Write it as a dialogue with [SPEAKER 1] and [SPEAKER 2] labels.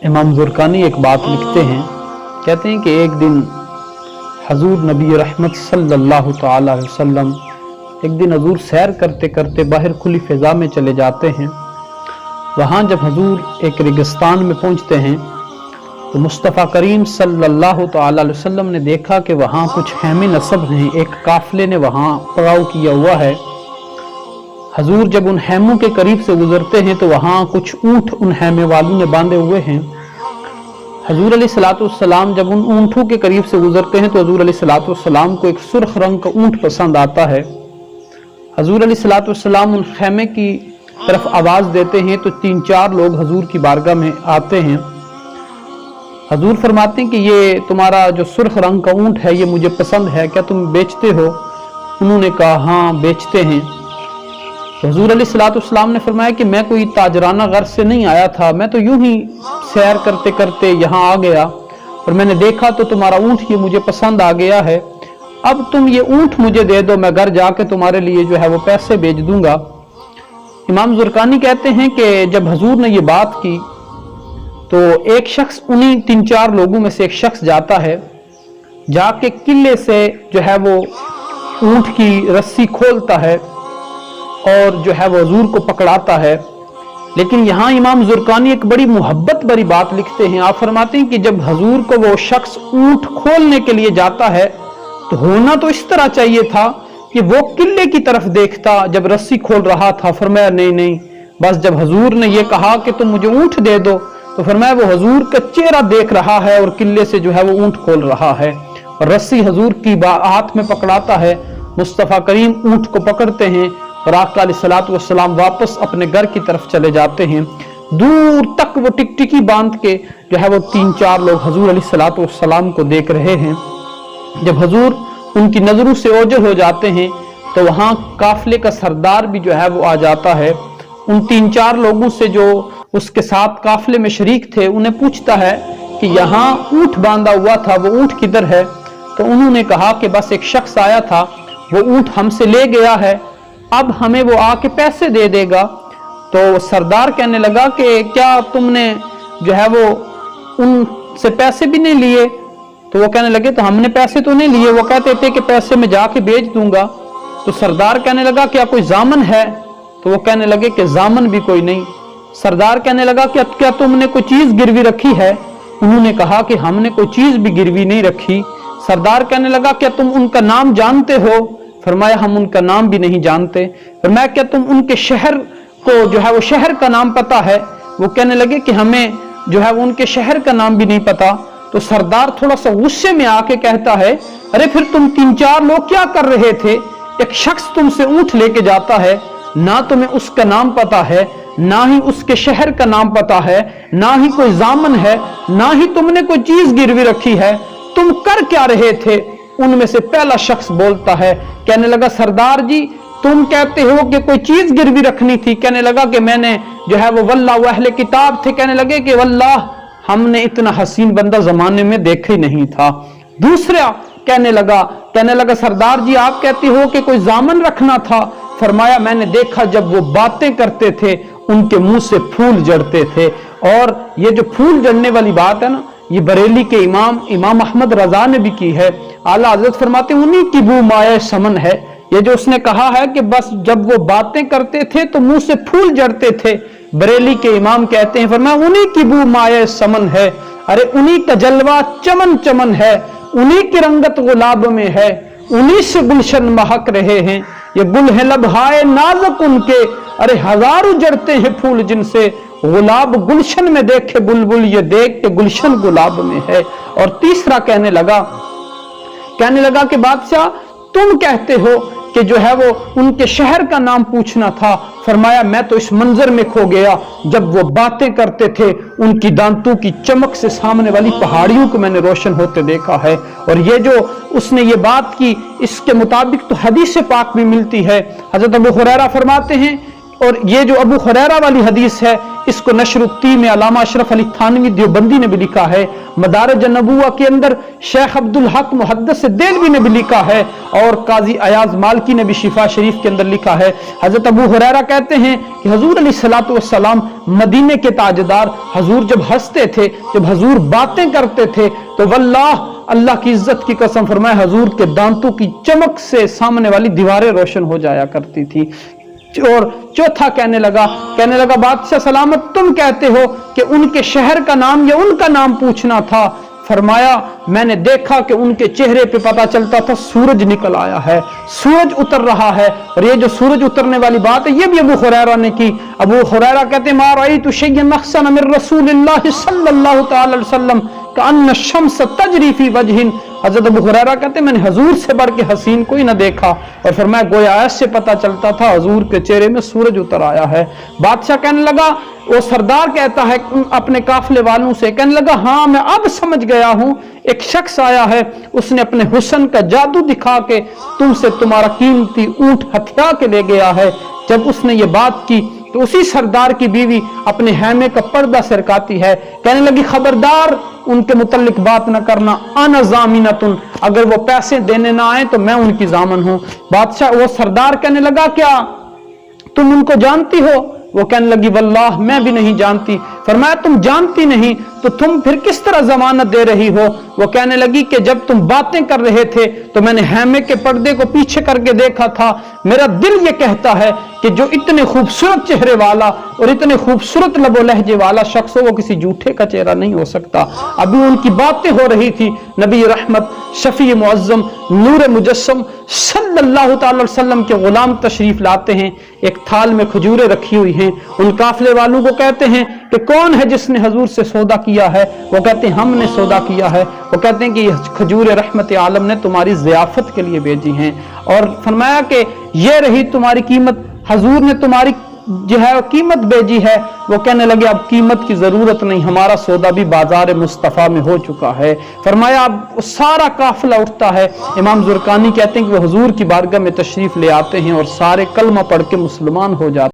[SPEAKER 1] इमाम ज़ुरकानी एक बात लिखते हैं, कहते हैं कि एक दिन हजूर नबी रहमत सल्लल्लाहु ताला अलैहि वसल्लम एक दिन हजूर सैर करते करते बाहर खुली फ़िज़ा में चले जाते हैं। वहाँ जब हजूर एक रेगिस्तान में पहुँचते हैं तो मुस्तफ़ा करीम सल्लल्लाहु ताला अलैहि वसल्लम ने देखा कि वहाँ कुछ हैमे नसब हैं, एक काफ़िले ने वहाँ पड़ाव किया हुआ है। हजूर जब उन हैमों के करीब से गुजरते हैं तो वहाँ कुछ ऊँट उन हैमे वालों ने बांधे हुए हैं। हजूर अलैहिस्सलाम जब उन ऊँटों के करीब से गुजरते हैं तो हजूर अलैहिस्सलाम को एक सुर्ख रंग का ऊँट पसंद आता है। हजूर अलैहिस्सलाम उन खैमे की तरफ आवाज़ देते हैं तो 3-4 लोग हजूर की बारगाह में आते हैं। हजूर फरमाते हैं कि ये तुम्हारा जो सुर्ख रंग का ऊँट है ये मुझे पसंद है, क्या तुम बेचते हो? उन्होंने कहा हाँ बेचते हैं। तो हजूर अलैहिस्सलाम ने फरमाया कि मैं कोई ताजराना गर्ज से नहीं आया था, मैं तो यूं ही सैर करते करते यहाँ आ गया और मैंने देखा तो तुम्हारा ऊँट ये मुझे पसंद आ गया है। अब तुम ये ऊँट मुझे दे दो, मैं घर जाके तुम्हारे लिए जो है वो पैसे भेज दूंगा। इमाम ज़ुरकानी कहते हैं कि जब हजूर ने ये बात की तो एक शख्स उन्हीं 3-4 लोगों में से एक शख्स जाता है, जाके किले से जो है वो ऊँट की रस्सी खोलता है और जो है वो हजूर को पकड़ाता है। लेकिन यहाँ इमाम ज़ुरकानी एक बड़ी मोहब्बत भरी बात लिखते हैं। आप फरमाते हैं कि जब हजूर को वो शख्स ऊँट खोलने के लिए जाता है तो होना तो इस तरह चाहिए था कि वो किले की तरफ देखता जब रस्सी खोल रहा था। फरमाया नहीं नहीं, बस जब हजूर ने ये कहा कि तुम मुझे ऊँट दे दो तो फरमाया वो हजूर का चेहरा देख रहा है और किले से जो है वो ऊँट खोल रहा है और रस्सी हजूर की हाथ में पकड़ाता है। मुस्तफ़ा करीम ऊँट को पकड़ते हैं और आका अलैहिस्सलातु वस्सलाम वापस अपने घर की तरफ चले जाते हैं। दूर तक वो टिकटिकी बांध के जो है वो 3-4 लोग हजूर अलैहिस्सलातु वस्सलाम को देख रहे हैं। जब हजूर उनकी नजरों से ओझल हो जाते हैं तो वहाँ काफिले का सरदार भी जो है वो आ जाता है। उन 3-4 लोगों से जो उसके साथ काफिले में शरीक थे उन्हें पूछता है कि यहाँ ऊँट बांधा हुआ था, वो ऊँट किधर है? तो उन्होंने कहा कि बस एक शख्स आया था, वो ऊँट हमसे ले गया है, अब हमें वो आके पैसे दे देगा। तो सरदार कहने लगा कि क्या तुमने जो है वो उनसे पैसे भी नहीं लिए? तो वो कहने लगे तो हमने पैसे तो नहीं लिए, वो कहते थे कि पैसे मैं जाके भेज दूंगा। तो सरदार कहने लगा क्या कोई जामन है? तो वो कहने लगे कि जामन भी कोई नहीं। सरदार कहने लगा कि क्या तुमने कोई चीज गिरवी रखी है? उन्होंने कहा कि हमने कोई चीज भी गिरवी नहीं रखी। सरदार कहने लगा क्या तुम उनका नाम जानते हो? फरमाया हम उनका नाम भी नहीं जानते। फरमाया क्या तुम उनके शहर को जो है वो शहर का नाम पता है? वो कहने लगे कि हमें जो है वो उनके शहर का नाम भी नहीं पता। तो सरदार थोड़ा सा गुस्से में आके कहता है अरे फिर तुम 3-4 लोग क्या कर रहे थे? एक शख्स तुमसे ऊँट लेके जाता है, ना तुम्हें उसका नाम पता है, ना ही उसके शहर का नाम पता है, ना ही कोई जामन है, ना ही तुमने कोई चीज गिरवी रखी है, तुम कर क्या रहे थे? उनमें से पहला शख्स बोलता है, कहने लगा सरदार जी तुम कहते हो कि कोई चीज गिरवी रखनी थी। कहने लगा कि मैंने जो है वो वल्लाह वो अहले किताब थे, कहने लगे कि वल्लाह हमने इतना हसीन बंदा जमाने में देखा ही नहीं था। दूसरा कहने लगा सरदार जी आप कहते हो कि कोई जामन रखना था। फरमाया मैंने देखा जब वो बातें करते थे उनके मुंह से फूल जड़ते थे। और ये जो फूल जड़ने वाली बात है ना, ये बरेली के इमाम अहमद रजा ने भी की है। आला हजरत फरमाते हैं उन्हीं की बू माए समन है। ये जो उसने कहा है कि बस जब वो बातें करते थे तो मुंह से फूल जड़ते थे, बरेली के इमाम कहते हैं फरमाया उन्हीं की बू माए समन है। अरे उन्हीं का जलवा चमन चमन है, उन्हीं की रंगत गुलाब में है, उन्हीं से गुलशन महक रहे हैं। ये गुल है लबहाए नाजुक उनके, अरे हजारों जड़ते हैं फूल जिनसे गुलाब गुलशन में देखे बुलबुल, ये देख के गुलशन गुलाब में है। और तीसरा कहने लगा कि बादशाह तुम कहते हो कि जो है वो उनके शहर का नाम पूछना था। फरमाया मैं तो इस मंजर में खो गया जब वो बातें करते थे, उनकी दांतों की चमक से सामने वाली पहाड़ियों को मैंने रोशन होते देखा है। और ये जो उसने ये बात की इसके मुताबिक तो हदीस पाक भी मिलती है। हजरत अबू हुरैरा फरमाते हैं, और ये जो अबू हुरैरा वाली हदीस है इसको नशरुत्ती में अलामा अशरफ अली थानवी देवबंदी ने भी लिखा है, मदारज नबुवा के अंदर शेख अब्दुल हक मुहद्दिस देलवी ने भी लिखा है, और काजी अयाज मालकी ने भी शिफा शरीफ के अंदर लिखा है। हजरत अबू हुरैरा कहते हैं कि हजूर अलैहिस्सलातु वस्सलाम मदीने के ताजदार, हजूर जब हंसते थे, जब हजूर बातें करते थे तो वल्लाह अल्लाह की इज्जत की कसम फरमाए हजूर के दांतों की चमक से सामने वाली दीवारें रोशन हो जाया करती थी। और चौथा कहने लगा बादशाह सलामत तुम कहते हो कि उनके शहर का नाम या उनका नाम पूछना था। फरमाया मैंने देखा कि उनके चेहरे पे पता चलता था सूरज निकल आया है, सूरज उतर रहा है। और ये जो सूरज उतरने वाली बात है ये भी अबू हुरैरा ने की। अबू हुरैरा कहते मा रअयतु शय्यन अहसन मिन रसूलिल्लाह सल्लल्लाहु तआला अलैहि वसल्लम कअन्न शम्स तजरी फी वजहिन। हजरत अबू हुरैरा कहते मैंने हजूर से बढ़ के हसीन कोई ना देखा। और फरमाया गोया ऐसे पता चलता था हजूर के चेहरे में सूरज उतर आया है। बादशाह कहने लगा, वो सरदार कहता है अपने काफिले वालों से, कहने लगा हाँ मैं अब समझ गया हूं, एक शख्स आया है, उसने अपने हुस्न का जादू दिखा के तुमसे तुम्हारा कीमती ऊंट हथिया के ले गया है। जब उसने ये बात की तो उसी सरदार की बीवी अपने हैमे का पर्दा सरकाती है, कहने लगी खबरदार उनके मुतल्लिक बात न करना, अना ज़ामिनतुन, अगर वो पैसे देने ना आए तो मैं उनकी जामन हूं। बादशाह वो सरदार कहने लगा क्या तुम उनको जानती हो? वो कहने लगी वल्लाह मैं भी नहीं जानती। फरमाया तुम जानती नहीं तो तुम फिर किस तरह जमानत दे रही हो? वो कहने लगी कि जब तुम बातें कर रहे थे तो मैंने हैमे के पर्दे को पीछे करके देखा था, मेरा दिल ये कहता है कि जो इतने खूबसूरत चेहरे वाला और इतने खूबसूरत लबो लहजे वाला शख्स हो वो किसी झूठे का चेहरा नहीं हो सकता। अभी उनकी बातें हो रही थी, नबी रहमत शफी मुअज्जम नूर मुजस्सम सल्लल्लाहु तआला अलैहि वसल्लम के गुलाम तशरीफ लाते हैं, एक थाल में खजूरें रखी हुई हैं। उन काफिले वालों को कहते हैं कि कौन है जिसने हजूर से सौदा किया है? वो कहते हैं हमने सौदा किया है। वो कहते हैं कि खजूर रहमत आलम ने तुम्हारी ज़ियाफत के लिए भेजी हैं। और फरमाया कि ये रही तुम्हारी कीमत, हजूर ने तुम्हारी जो है कीमत भेजी है। वो कहने लगे अब कीमत की जरूरत नहीं, हमारा सौदा भी बाजार मुस्तफ़ा में हो चुका है। फरमाया अब सारा काफिला उठता है। इमाम जुरकानी कहते हैं कि वो हुजूर की बारगाह में तशरीफ ले आते हैं और सारे कलमा पढ़ के मुसलमान हो जाते हैं।